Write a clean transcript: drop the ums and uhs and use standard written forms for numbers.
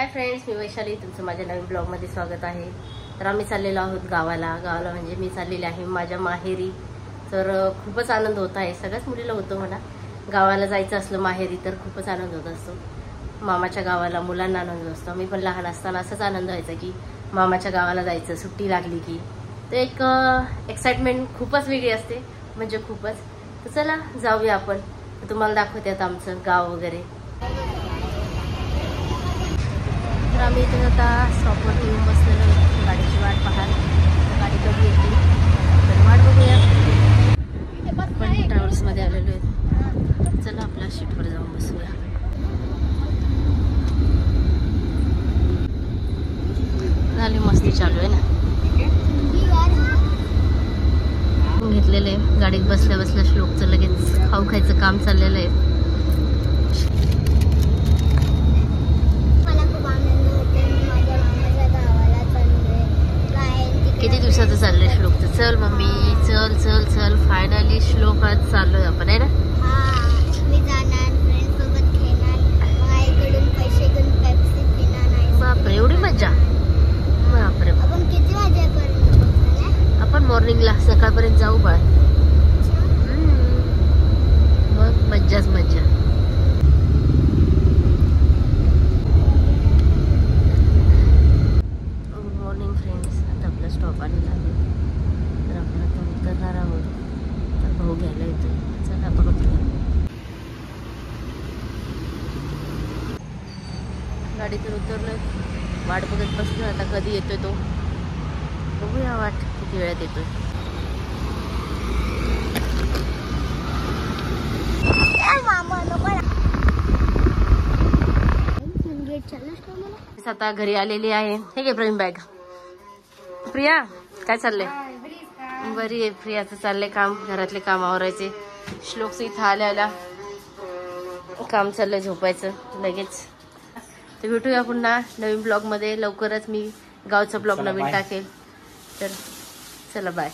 Hi friends, मी वैशाली. तुमचं माझ्या नवीन ब्लॉगमध्ये स्वागत आहे. तर आम्ही चाललेलो आहोत गावाला म्हणजे मी चाललेली आहे माझ्या माहेरी. तर खूपच आनंद होत आहे. सगळ्याच मुलीला होतो म्हणा, गावाला जायचं असलं माहेरी तर खूपच आनंद होत असतो. मामाच्या गावाला मुलांना आनंद असतो. आम्ही पण लहान असताना असाच आनंद व्हायचा की मामाच्या गावाला जायचं, सुट्टी लागली की. तर एक एक्साइटमेंट खूपच वेगळी असते, म्हणजे खूपच. तर चला जाऊया आपण. तुम्हाला दाखवते आता आमचं गाव वगैरे. तर आम्ही इथे आता स्टॉपवर येऊन बसलेलो, गाडीची वाट पाहाल. गाडी कधी येते तर वाट बघूया. आपण ट्रॅव्हल्समध्ये आलेलो आहे. चला आपल्या शीटवर जाऊन बसूया. झाली मस्ती चालू आहे ना. घेतलेलं आहे गाडीत बसल्या बसल्या. श्लोकचं लगेच खाऊ खायचं काम चाललेलं आहे. किती दिवसाचं चाललंय श्लोकचं. चल मम्मी, चल चल चल. फायनली श्लोक आज चाललोय आपण, आहे ना. बापरे, एवढी मजा. बापरे, आपण मॉर्निंगला सकाळपर्यंत जाऊ बाळ. मग मज्जाच मज्जा. Good morning friends. आता आपला स्टॉप आलेला आहे. तर आपण आता उतरणार आहोत. तर भाऊ घ्यायला येतो. चला आपण उतरूया. गाडीतून उतरलोय, वाट बघत बसलो. आता कधी येतोय तो बघूया. वाट किती वेळात येतोय. आता घरी आलेली आहे. हे घे प्रेम बॅग. प्रिया काय चाललंय. बरी आहे. प्रियाचं चाललंय काम, घरातले काम आवरायचे. श्लोकचं इथं आल्याला काम चाललंय झोपायचं लगेच. तर भेटूया पुन्हा नवीन ब्लॉग मध्ये लवकरच. मी गावचा ब्लॉग नवीन टाकेल. तर चला बाय.